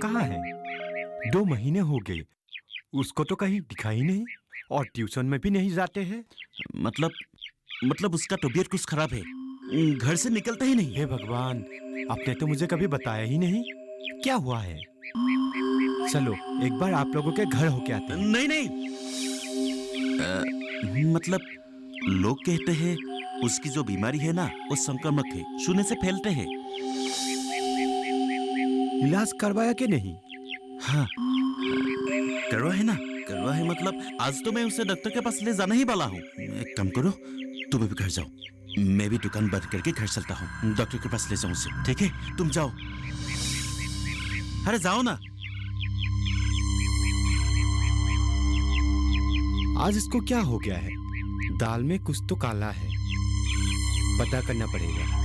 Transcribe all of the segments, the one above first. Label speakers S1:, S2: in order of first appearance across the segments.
S1: कहाँ है? 2 महीने हो गए, उसको तो कहीं दिखाई नहीं और ट्यूशन में भी नहीं जाते हैं।
S2: मतलब उसका तबीयत कुछ खराब है, घर से निकलता ही नहीं।
S1: हे भगवान, आपने तो मुझे कभी बताया ही नहीं। क्या हुआ है? चलो एक बार आप लोगों के घर होके आते हैं।
S2: नहीं, मतलब लोग कहते हैं उसकी जो बीमारी है ना वो संक्रामक है, छूने से फैलते हैं।
S1: इलाज करवाया कि नहीं?
S2: हाँ, करवा है ना, करवा है। मतलब आज तो मैं उसे डॉक्टर के पास ले जाना ही वाला हूँ। एक काम करो, तुम भी घर जाओ, मैं भी दुकान बंद करके घर चलता हूँ, डॉक्टर के पास ले जाऊँ उसे। ठीक है, तुम जाओ। अरे जाओ ना।
S1: आज इसको क्या हो गया है? दाल में कुछ तो काला है, पता करना पड़ेगा।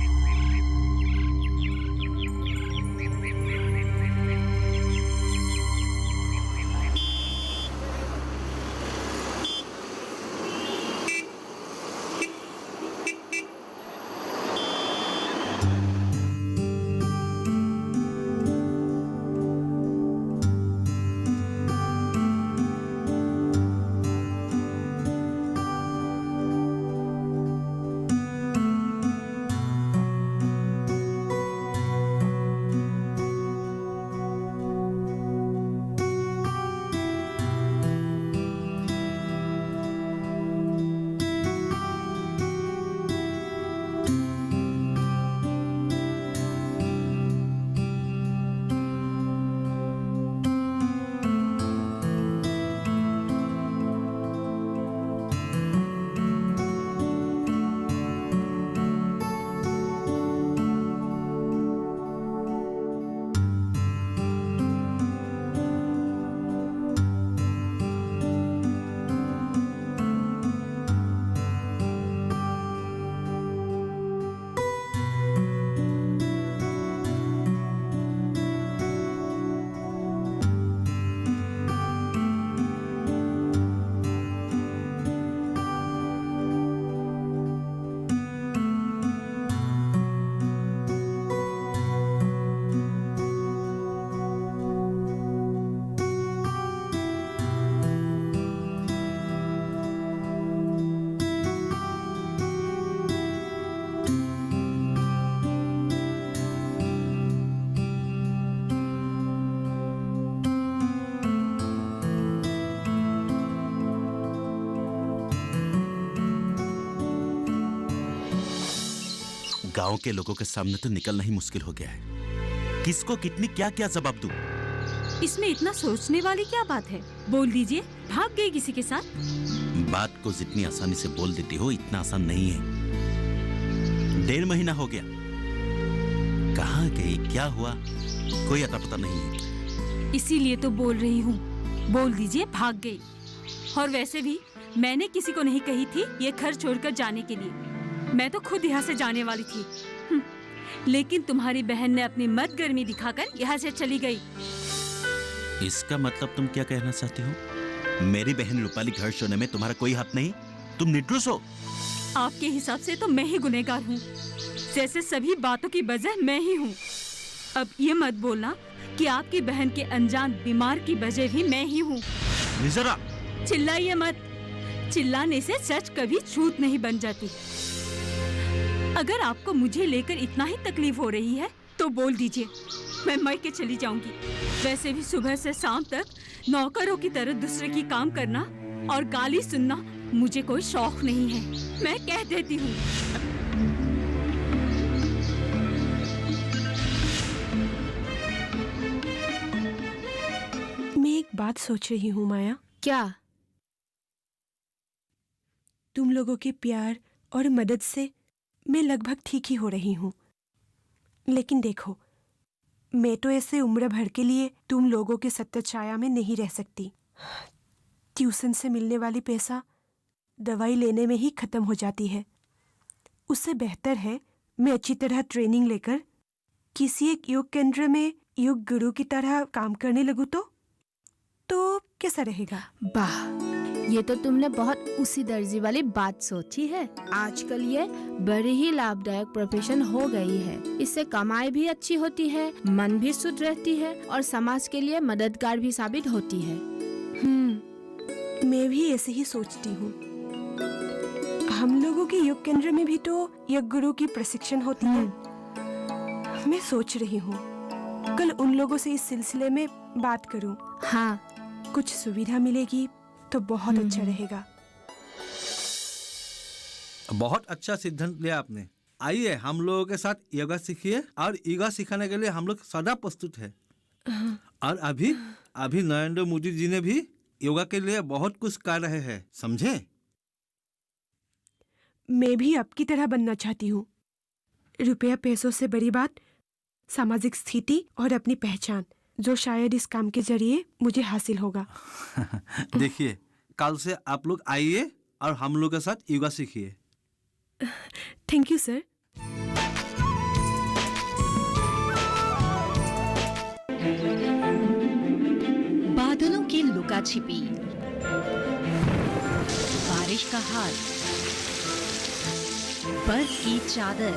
S2: गांव के लोगों के सामने तो निकलना ही मुश्किल हो गया है। किसको कितनी क्या क्या जवाब दूं?
S3: इसमें इतना सोचने वाली क्या बात है? बोल दीजिए, भाग गई किसी के साथ?
S2: बात को जितनी आसानी से बोल देती हो इतना आसान नहीं है। 1.5 महीना हो गया, कहाँ गई, क्या हुआ, कोई अता पता नहीं है।
S3: इसीलिए तो बोल रही हूँ, बोल दीजिए भाग गई। और वैसे भी मैंने किसी को नहीं कही थी ये घर छोड़कर जाने के लिए, मैं तो खुद यहाँ से जाने वाली थी। लेकिन तुम्हारी बहन ने अपनी मत गर्मी दिखाकर यहाँ से चली गई।
S2: इसका मतलब तुम क्या कहना चाहती हो? मेरी बहन रूपाली घर छोड़ने में तुम्हारा कोई हाथ नहीं? तुम निर्दोष हो।
S3: आपके हिसाब से तो मैं ही गुनहगार हूँ, जैसे सभी बातों की वजह मैं ही हूँ। अब ये मत बोलना कि आपकी बहन के अनजान बीमार की वजह भी मैं ही हूँ।
S2: निजरा,
S3: चिल्लाइए मत, चिल्लाने से सच कभी झूठ नहीं बन जाती। अगर आपको मुझे लेकर इतना ही तकलीफ हो रही है तो बोल दीजिए, मैं मर के चली जाऊंगी। वैसे भी सुबह से शाम तक नौकरों की तरह दूसरे की काम करना और गाली सुनना मुझे कोई शौक नहीं है, मैं कह देती हूँ।
S4: मैं एक बात सोच रही हूँ माया।
S3: क्या?
S4: तुम लोगों के प्यार और मदद से मैं लगभग ठीक ही हो रही हूँ, लेकिन देखो, मैं तो ऐसे उम्र भर के लिए तुम लोगों के सत्तर छाया में नहीं रह सकती। ट्यूशन से मिलने वाली पैसा दवाई लेने में ही खत्म हो जाती है। उससे बेहतर है मैं अच्छी तरह ट्रेनिंग लेकर किसी एक योग केंद्र में योग गुरु की तरह काम करने लगूं तो कैसा रहेगा?
S3: वाह,
S5: ये तो तुमने बहुत उसी दर्जी वाली बात सोची है। आजकल ये बड़ी ही लाभदायक प्रोफेशन हो गई है। इससे कमाई भी अच्छी होती है, मन भी शुद्ध रहती है और समाज के लिए मददगार भी साबित होती है।
S4: मैं भी ऐसे ही सोचती हूँ। हम लोगों के योग केंद्र में भी तो योग गुरु की प्रशिक्षण होती है। मैं सोच रही हूँ कल उन लोगों से इस सिलसिले में बात करूँ।
S5: हाँ,
S4: कुछ सुविधा मिलेगी तो बहुत अच्छा रहेगा।
S6: बहुत अच्छा सिद्धांत लिया आपने। आइए हम लोगों के साथ योगा सीखिए और योगा सिखाने के लिए हम लोग सदा प्रस्तुत है। और अभी नरेंद्र मोदी जी ने भी योगा के लिए बहुत कुछ कर रहे हैं, समझे?
S4: मैं भी आपकी तरह बनना चाहती हूँ। रुपया पैसों से बड़ी बात सामाजिक स्थिति और अपनी पहचान, जो शायद इस काम के जरिए मुझे हासिल होगा।
S6: देखिए, कल से आप लोग आइए और हम लोग के साथ योगा सीखिए।
S4: Thank you sir.
S7: बादलों की लुका छिपी, बारिश का हाल, बर्फ की चादर,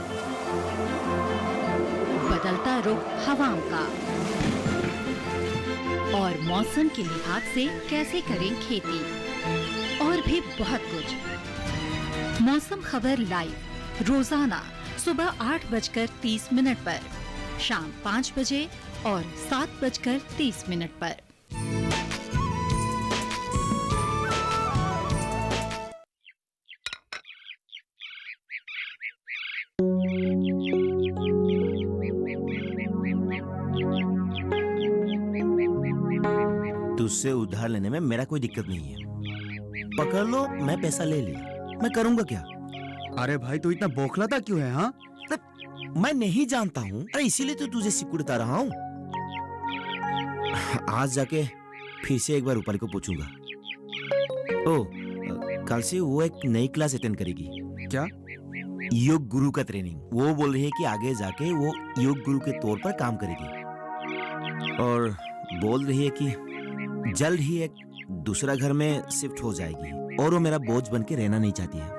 S7: बदलता रुख हवाओं का और मौसम के लिहाज से कैसे करें खेती, और भी बहुत कुछ। मौसम खबर लाइव रोजाना सुबह 8:30 पर, शाम 5 बजे और 7:30 पर।
S2: तुझसे उधार लेने में मेरा कोई दिक्कत नहीं है। पकड़ लो, मैं पैसा ले लिया, मैं करूंगा क्या?
S1: अरे भाई तू इतना बौखलाता क्यों है? हाँ,
S2: मैं नहीं जानता हूँ, अरे इसीलिए तो तुझे सिकुड़ता रहा हूँ। आज जाके फिर से एक बार रूपाली को पूछूंगा। ओ, कल से वो एक नई क्लास अटेंड करेगी।
S1: क्या?
S2: योग गुरु का ट्रेनिंग। वो बोल रही है कि आगे जाके वो योग गुरु के तौर पर काम करेगी, और बोल रही है कि जल्द ही एक दूसरा घर में शिफ्ट हो जाएगी, और वो मेरा बोझ बन के रहना नहीं चाहती है।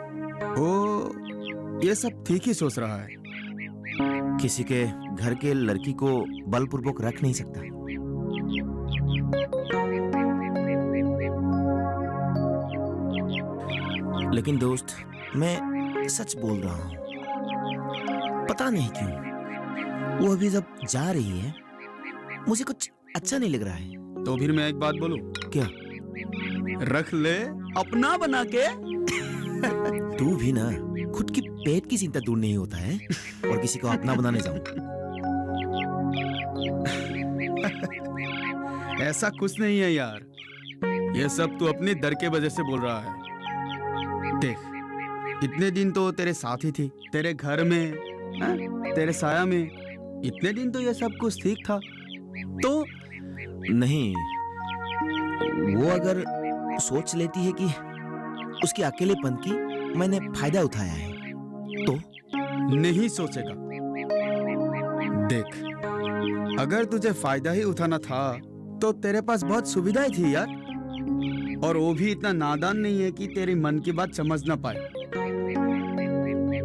S1: ओ, ये सब ठीक ही सोच रहा है।
S2: किसी के घर के लड़की को बलपूर्वक रख नहीं सकता। लेकिन दोस्त, मैं सच बोल रहा हूँ, पता नहीं क्यों वो अभी जब जा रही है मुझे कुछ अच्छा नहीं लग रहा है।
S1: तो फिर मैं एक बात बोलूं?
S2: क्या?
S1: रख ले अपना बना के।
S2: तू भी ना खुद की पेट की चिंता दूर नहीं होता है, और किसी को अपना बनाने जाऊं।
S1: ऐसा कुछ नहीं है यार, ये सब तू अपनी डर के वजह से बोल रहा है। देख, इतने दिन तो तेरे साथ ही थी, तेरे घर में, तेरे साया में। इतने दिन तो ये सब कुछ ठीक था। तो
S2: नहीं, वो अगर सोच लेती है कि उसके अकेलेपन की मैंने फायदा उठाया है तो?
S1: नहीं सोचेगा। देख, अगर तुझे फायदा ही उठाना था तो तेरे पास बहुत सुविधाएं थी यार, और वो भी इतना नादान नहीं है कि तेरी मन की बात समझ ना पाए।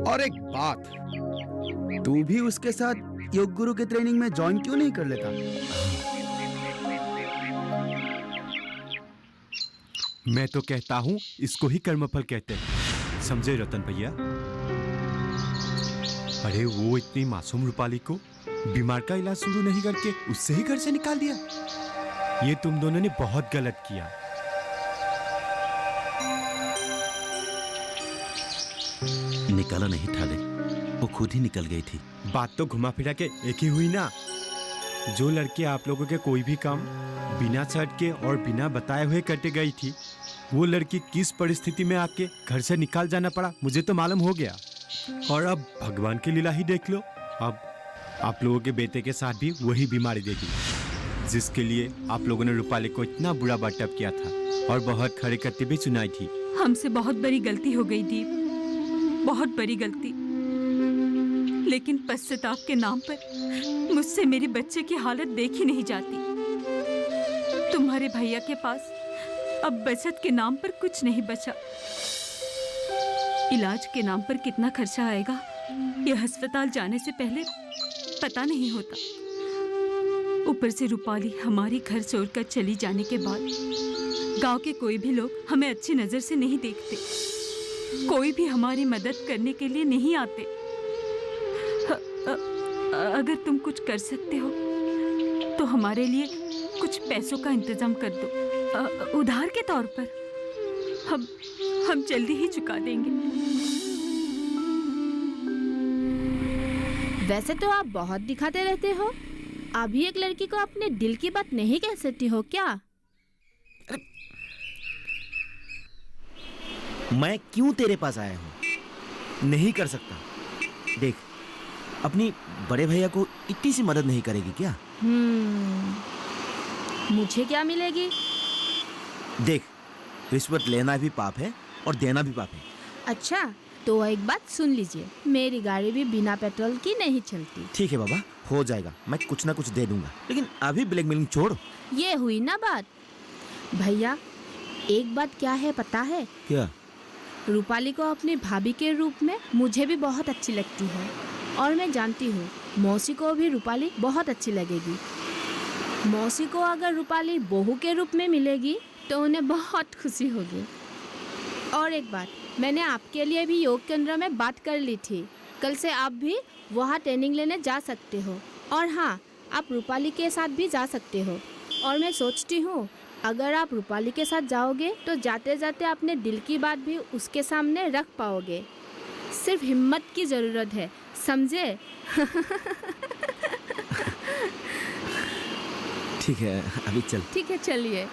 S1: और एक बात, तू भी उसके साथ योग गुरु के ट्रेनिंग में ज्वाइन क्यों नहीं कर लेता?
S8: मैं तो कहता हूँ इसको ही कर्मफल कहते हैं, समझे रतन भैया? अरे वो इतनी मासूम रूपाली को बीमार का इलाज शुरू नहीं करके उससे ही घर से निकाल दिया। ये तुम दोनों ने बहुत गलत किया।
S2: निकाला नहीं ठाले, वो खुद ही निकल गई थी।
S8: बात तो घुमा फिरा के एक ही हुई ना। जो लड़के आप लोगों के कोई भी काम बिना शर्त के और बिना बताए हुए करते गई थी, वो लड़की किस परिस्थिति में आपके घर से निकाल जाना पड़ा मुझे तो मालूम हो गया। और अब भगवान की लीला ही देख लो, अब आप लोगों के बेटे के साथ भी वही बीमारी देगी, जिसके लिए आप लोगों ने रूपाली को इतना बुरा बर्ताव किया था और बहुत खड़े करते भी सुनाई थी।
S3: हमसे बहुत बड़ी गलती हो गई दीप, बहुत बड़ी गलती। लेकिन पश्चाताप के नाम पर मुझसे मेरे बच्चे की हालत देखी नहीं जाती। तुम्हारे भैया के पास अब बचत के नाम पर कुछ नहीं बचा। इलाज के नाम पर कितना खर्चा आएगा ये अस्पताल जाने से पहले पता नहीं होता। ऊपर से रूपाली हमारी घर छोड़कर चली जाने के बाद गांव के कोई भी लोग हमें अच्छी नजर से नहीं देखते। कोई भी हमारी मदद करने के लिए नहीं आते। अगर तुम कुछ कर सकते हो तो हमारे लिए कुछ पैसों का इंतजाम कर दो, उधार के तौर पर। हम जल्दी ही चुका देंगे।
S5: वैसे तो आप बहुत दिखाते रहते हो, अभी एक लड़की को अपने दिल की बात नहीं कह सकती हो क्या?
S9: मैं क्यों तेरे पास आया हूँ? नहीं कर सकता। देख, अपनी बड़े भैया को इतनी सी मदद नहीं करेगी क्या?
S5: मुझे क्या मिलेगी?
S9: देख, रिश्वत लेना भी पाप है और देना भी पाप है।
S5: अच्छा, तो एक बात सुन लीजिए, मेरी गाड़ी भी बिना पेट्रोल की नहीं चलती।
S9: ठीक है बाबा, हो जाएगा, मैं कुछ ना कुछ दे दूंगा, लेकिन अभी ब्लैकमेलिंग छोड़।
S5: ये हुई ना बात। भैया, एक बात क्या है पता है?
S9: क्या?
S5: रूपाली को अपनी भाभी के रूप में मुझे भी बहुत अच्छी लगती है, और मैं जानती हूँ मौसी को भी रूपाली बहुत अच्छी लगेगी। मौसी को अगर रूपाली बहू के रूप में मिलेगी तो उन्हें बहुत खुशी होगी। और एक बात, मैंने आपके लिए भी योग केंद्र में बात कर ली थी। कल से आप भी वहाँ ट्रेनिंग लेने जा सकते हो, और हाँ, आप रूपाली के साथ भी जा सकते हो। और मैं सोचती हूँ अगर आप रूपाली के साथ जाओगे तो जाते जाते अपने दिल की बात भी उसके सामने रख पाओगे। सिर्फ हिम्मत की ज़रूरत है, समझे?
S9: ठीक है, अभी चल।
S5: ठीक है, चलिए।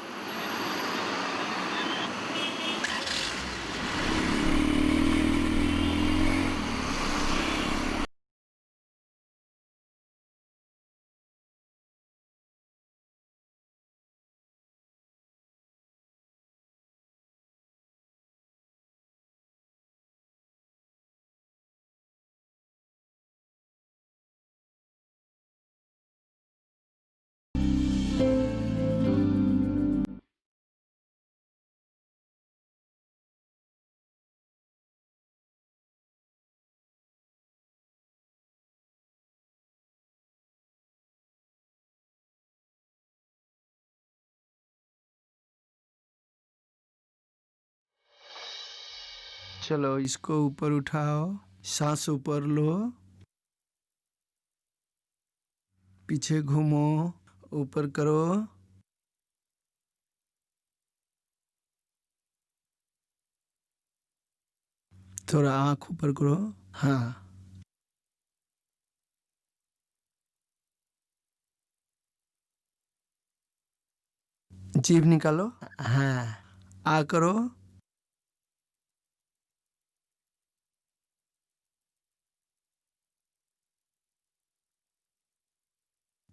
S10: चलो, इसको ऊपर उठाओ, सांस ऊपर लो, पीछे घूमो, ऊपर करो, थोड़ा आंख ऊपर करो। हाँ, जीभ निकालो। हाँ, आ करो।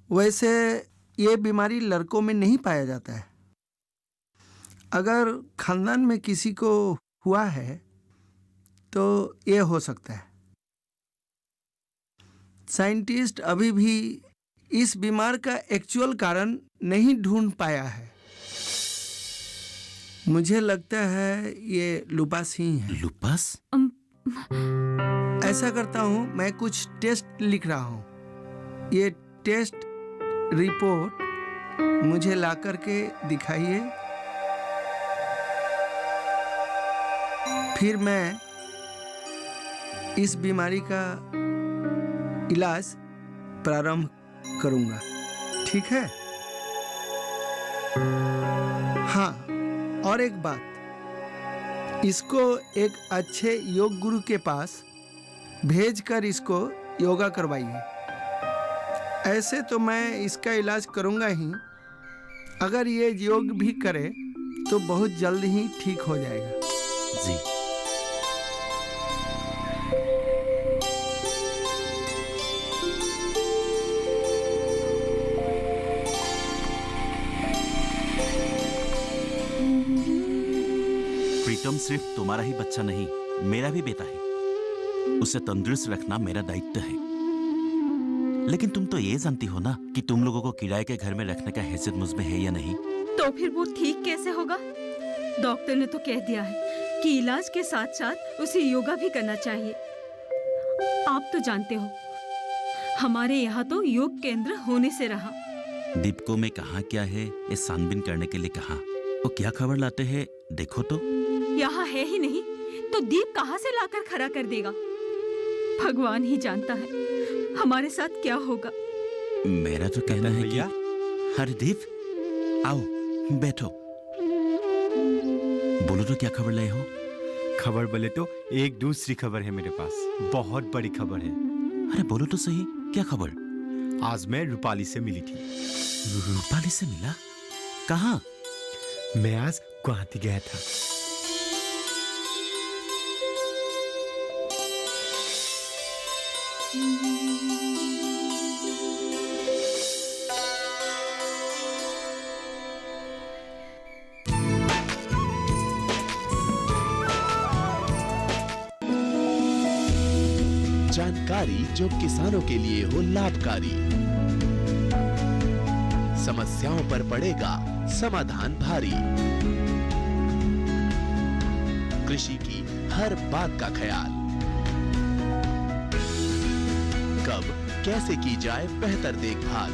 S10: वैसे ये बीमारी लड़कों में नहीं पाया जाता है। अगर खानदान में किसी को हुआ है तो ये हो सकता है। साइंटिस्ट अभी भी इस बीमार का एक्चुअल कारण नहीं ढूंढ पाया है। मुझे लगता है ये लुपास ही है।
S2: लुपास?
S10: ऐसा करता हूँ, मैं कुछ टेस्ट लिख रहा हूँ। ये टेस्ट रिपोर्ट मुझे ला करके दिखाइए, फिर मैं इस बीमारी का इलाज प्रारंभ करूंगा। ठीक है? हाँ, और एक बात, इसको एक अच्छे योग गुरु के पास भेजकर इसको योगा करवाइए। ऐसे तो मैं इसका इलाज करूंगा ही, अगर ये योग भी करे तो बहुत जल्द ही ठीक हो जाएगा।
S2: जी। प्रीतम सिर्फ तुम्हारा ही बच्चा नहीं, मेरा भी बेटा है। उसे तंदुरुस्त रखना मेरा दायित्व है। लेकिन तुम तो ये जानती हो ना कि तुम लोगों को किराए के घर में रखने का हैसियत मुझ में है या नहीं।
S3: तो फिर वो ठीक कैसे होगा? डॉक्टर ने तो कह दिया है कि इलाज के साथ साथ उसे योगा भी करना चाहिए। आप तो जानते हो, हमारे यहाँ तो योग केंद्र होने से रहा।
S2: दीप को मैं कहा क्या है ये छानबीन करने के लिए कहा। वो क्या खबर लाते हैं देखो तो।
S3: यहाँ है ही नहीं तो दीप कहाँ से लाकर खड़ा कर देगा। भगवान ही जानता है हमारे साथ क्या होगा।
S2: मेरा तो कहना है कि
S8: भैया
S2: अरे दीप आओ बैठो, बोलो तो क्या खबर लाए हो।
S8: खबर बोले तो एक दूसरी खबर है मेरे पास, बहुत बड़ी खबर है।
S2: अरे बोलो तो सही, क्या खबर।
S8: आज मैं रूपाली से मिली थी।
S2: रूपाली से मिला? कहाँ?
S8: मैं आज गुवाहाटी गया था।
S11: जानकारी जो किसानों के लिए हो लाभकारी, समस्याओं पर पड़ेगा समाधान भारी, कृषि की हर बात का ख्याल, कब कैसे की जाए बेहतर देखभाल,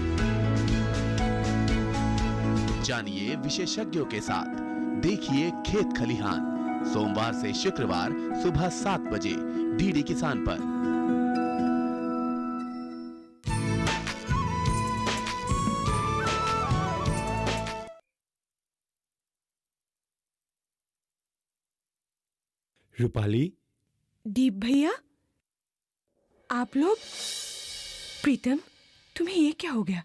S11: जानिए विशेषज्ञों के साथ, देखिए खेत खलिहान, सोमवार से शुक्रवार सुबह 7 बजे डीडी किसान पर।
S8: रूपाली,
S4: दीप भैया, आप लोग? प्रीतम, तुम्हें ये क्या हो गया?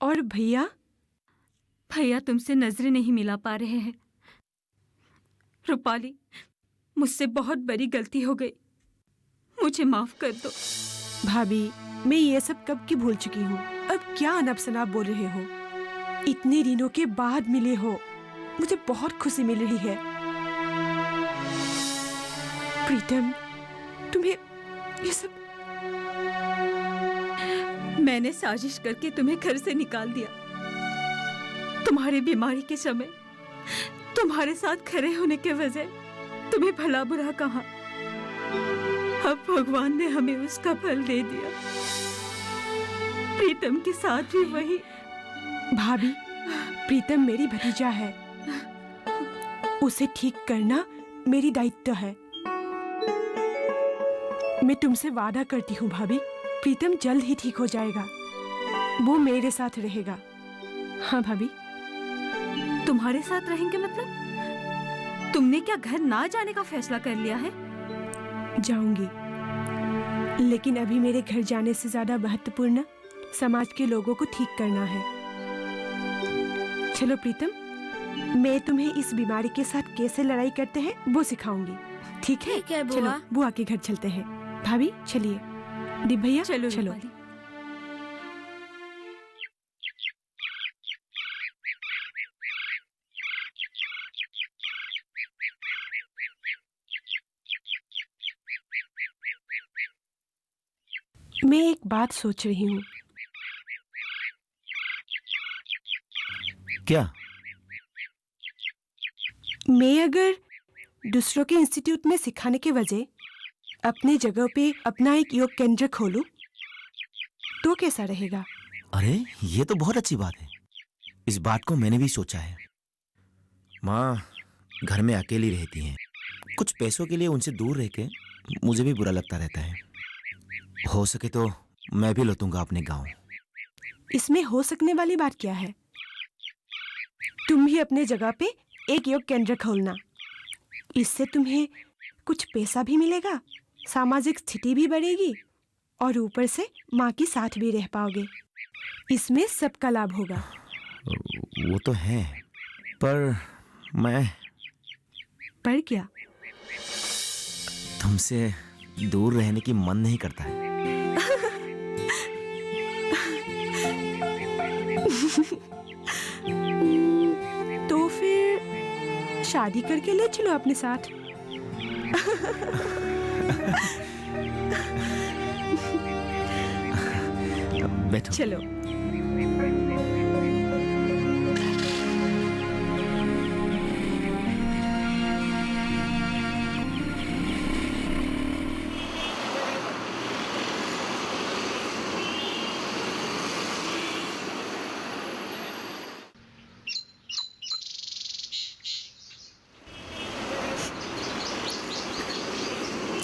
S4: और भैया?
S3: भैया तुमसे नजरें नहीं मिला पा रहे हैं। रूपाली, मुझसे बहुत बड़ी गलती हो गई, मुझे माफ कर दो।
S4: भाभी, मैं ये सब कब की भूल चुकी हूँ। अब क्या अनब शनाब बोल रहे हो? इतने दिनों के बाद मिले हो, मुझे बहुत खुशी मिल रही है। प्रीतम, तुम्हें ये सब?
S3: मैंने साजिश करके तुम्हें घर से निकाल दिया। तुम्हारी बीमारी के समय तुम्हारे साथ खड़े होने के वजह तुम्हें भला बुरा कहा। अब भगवान ने हमें उसका फल दे दिया। प्रीतम के साथ भी वही।
S4: भाभी, प्रीतम मेरी भतीजा है, उसे ठीक करना मेरी दायित्व है। मैं तुमसे वादा करती हूँ भाभी, प्रीतम जल्द ही ठीक हो जाएगा। वो मेरे साथ रहेगा। हाँ भाभी।
S3: तुम्हारे साथ रहेंगे मतलब? तुमने क्या घर ना जाने का फैसला कर लिया है?
S4: जाऊंगी, लेकिन अभी मेरे घर जाने से ज्यादा महत्वपूर्ण समाज के लोगों को ठीक करना है। चलो प्रीतम, मैं तुम्हें इस बीमारी के साथ कैसे लड़ाई करते हैं वो सिखाऊंगी। ठीक है?
S5: ठीक है बुआ।
S4: चलो बुआ के घर चलते हैं। भाभी चलिए। दीप भैया
S3: चलो
S4: चलो।
S3: रूपाली।
S4: मैं एक बात सोच रही हूँ।
S9: क्या?
S4: मैं अगर दूसरों के इंस्टीट्यूट में सिखाने के वजह अपने जगह पे अपना एक योग केंद्र खोलूं, तो कैसा रहेगा?
S9: अरे ये तो बहुत अच्छी बात है। इस बात को मैंने भी सोचा है। माँ घर में अकेली रहती हैं, कुछ पैसों के लिए उनसे दूर रह के मुझे भी बुरा लगता रहता है। हो सके तो मैं भी लौटूंगा अपने गांव।
S4: इसमें हो सकने वाली बात क्या है? तुम भी अपने जगह पे एक योग केंद्र खोलना, इससे तुम्हें कुछ पैसा भी मिलेगा, सामाजिक स्थिति भी बढ़ेगी और ऊपर से माँ की साथ भी रह पाओगे। इसमें सबका लाभ होगा।
S9: वो तो है, पर मैं
S4: पर क्या?
S9: तुमसे दूर रहने की मन नहीं करता है।
S4: तो फिर शादी करके ले चलो अपने साथ।
S9: बैठो।
S4: चलो।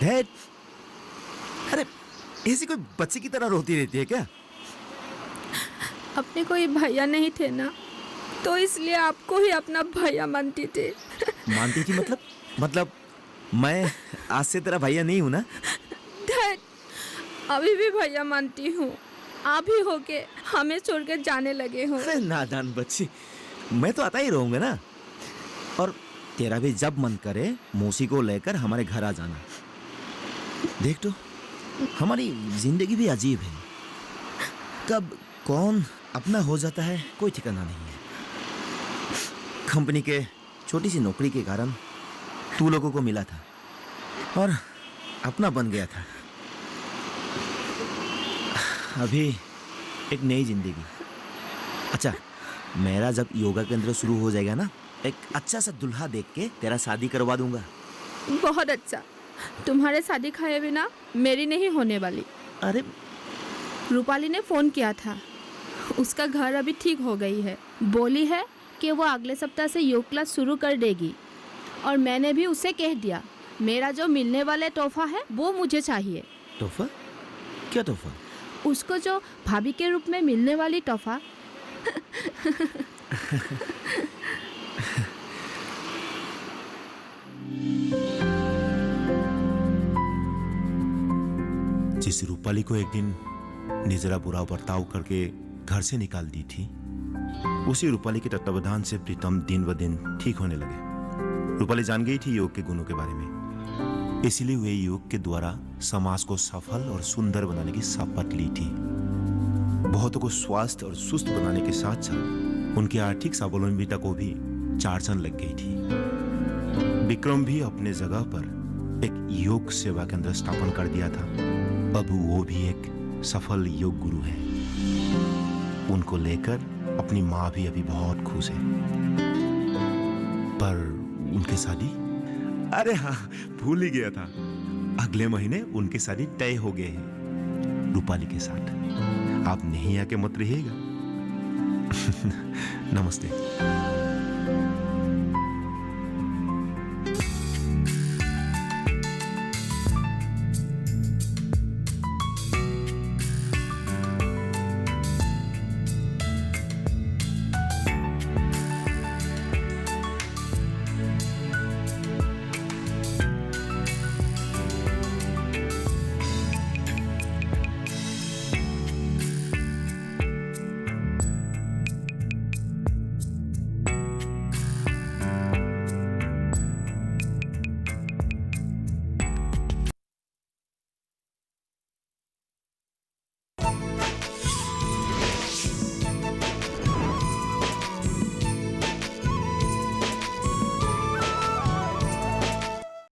S9: डैड, अरे ऐसी कोई बच्चे की तरह रोती रहती है क्या?
S5: अपने कोई भैया नहीं थे ना, तो इसलिए आपको ही अपना भैया मानती थी।
S9: मानती थी मतलब मैं आज से तेरा भैया नहीं हूँ ना?
S5: डैड, अभी भी भैया मानती हूँ। आप ही होके हमें छोड़कर जाने लगे हो।
S9: अरे नादान बच्ची, मैं तो आता ही रहूंगा ना। और तेरा भी जब मन करे मौसी को लेकर हमारे घर आ जाना। देख तो, हमारी जिंदगी भी अजीब है, कब कौन अपना हो जाता है कोई ठिकाना नहीं है। कंपनी के छोटी सी नौकरी के कारण तू लोगों को मिला था और अपना बन गया था। अभी एक नई जिंदगी। अच्छा, मेरा जब योगा केंद्र शुरू हो जाएगा ना, एक अच्छा सा दूल्हा देख के तेरा शादी करवा दूंगा।
S5: बहुत अच्छा। तुम्हारे शादी खाए बिना मेरी नहीं होने वाली।
S9: अरे
S5: रूपाली ने फोन किया था, उसका घर अभी ठीक हो गई है। बोली है कि वो अगले सप्ताह से योग क्लास शुरू कर देगी। और मैंने भी उसे कह दिया, मेरा जो मिलने वाला तोहफा है वो मुझे चाहिए।
S9: तोहफा? क्या तोहफा?
S5: उसको जो भाभी के रूप में मिलने वाली तोहफा।
S8: जिस रूपाली को एक दिन निजरा बुरा बर्ताव करके घर से निकाल दी थी, उसी रूपाली के तत्वावधान से प्रीतम दिन ब दिन ठीक होने लगे। रूपाली जान गई थी योग के गुणों के बारे में, इसीलिए वे योग के द्वारा समाज को सफल और सुंदर बनाने की शपथ ली थी। बहुतों को स्वस्थ और सुस्त बनाने के साथ साथ उनकी आर्थिक स्वावलंबिता को भी चार्चन लग गई थी। विक्रम भी अपने जगह पर एक योग सेवा केंद्र स्थापन कर दिया था। अब वो भी एक सफल योग गुरु है। उनको लेकर अपनी माँ भी अभी बहुत खुश है। पर उनकी शादी, अरे हाँ, भूल ही गया था, अगले महीने उनकी शादी तय हो गई है रूपाली के साथ। आप नहीं आके मत रहिएगा। नमस्ते।